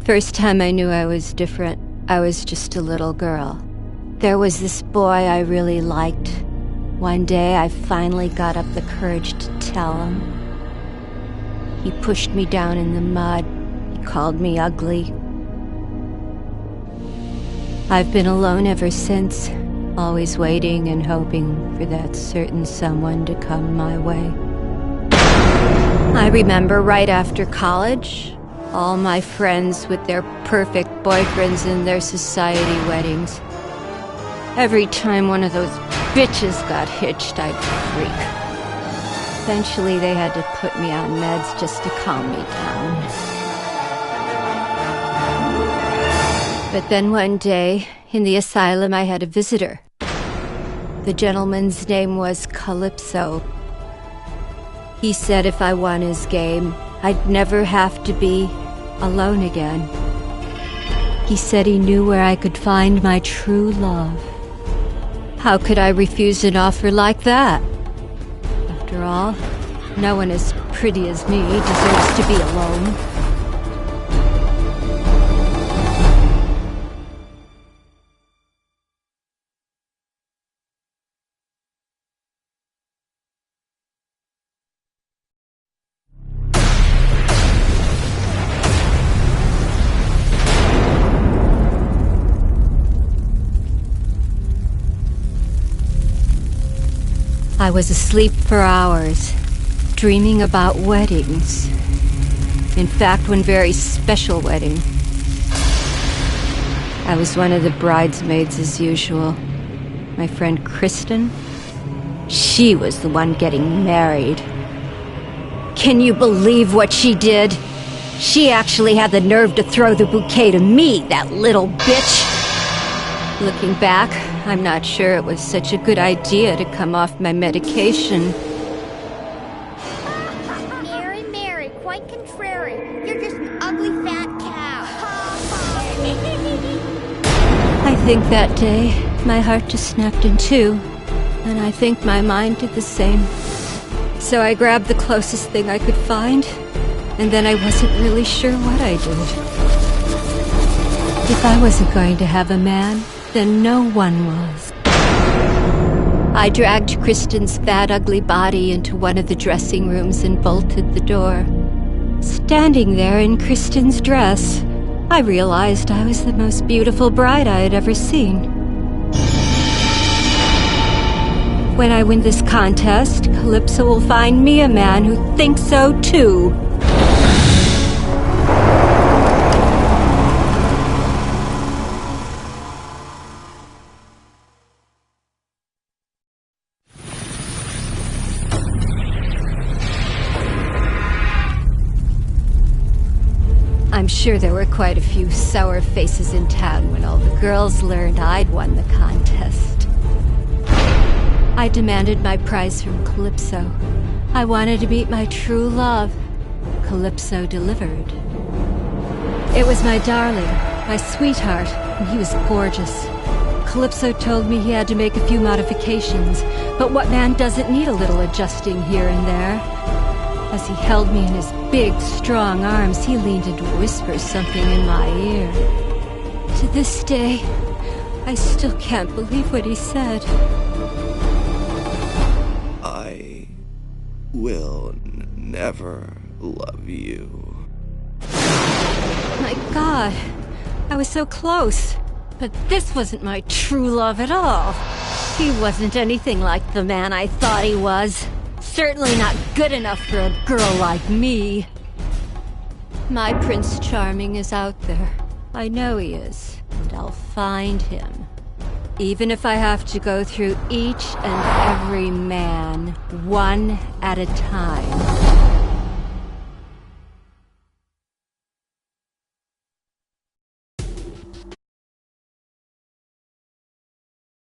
First time I knew I was different, I was just a little girl. There was this boy I really liked. One day I finally got up the courage to tell him. He pushed me down in the mud. He called me ugly. I've been alone ever since, always waiting and hoping for that certain someone to come my way. I remember right after college, all my friends with their perfect boyfriends and their society weddings. Every time one of those bitches got hitched, I'd freak. Eventually they had to put me on meds just to calm me down. But then one day, in the asylum, I had a visitor. The gentleman's name was Calypso. He said if I won his game, I'd never have to be alone again. He said he knew where I could find my true love. How could I refuse an offer like that? After all, no one as pretty as me deserves to be alone. I was asleep for hours, dreaming about weddings. In fact, one very special wedding. I was one of the bridesmaids as usual. My friend Kristen, she was the one getting married. Can you believe what she did? She actually had the nerve to throw the bouquet to me, that little bitch. Looking back, I'm not sure it was such a good idea to come off my medication. Mary, Mary, quite contrary. You're just an ugly fat cow. I think that day, my heart just snapped in two, and I think my mind did the same. So I grabbed the closest thing I could find, and then I wasn't really sure what I did. If I wasn't going to have a man, then no one was. I dragged Kristen's fat, ugly body into one of the dressing rooms and bolted the door. Standing there in Kristen's dress, I realized I was the most beautiful bride I had ever seen. When I win this contest, Calypso will find me a man who thinks so too. I'm sure there were quite a few sour faces in town when all the girls learned I'd won the contest. I demanded my prize from Calypso. I wanted to meet my true love. Calypso delivered. It was my darling, my sweetheart, and he was gorgeous. Calypso told me he had to make a few modifications, but what man doesn't need a little adjusting here and there? As he held me in his big, strong arms, he leaned in to whisper something in my ear. To this day, I still can't believe what he said. I will never love you. My God, I was so close. But this wasn't my true love at all. He wasn't anything like the man I thought he was. Certainly not good enough for a girl like me. My Prince Charming is out there. I know he is, and I'll find him. Even if I have to go through each and every man, one at a time.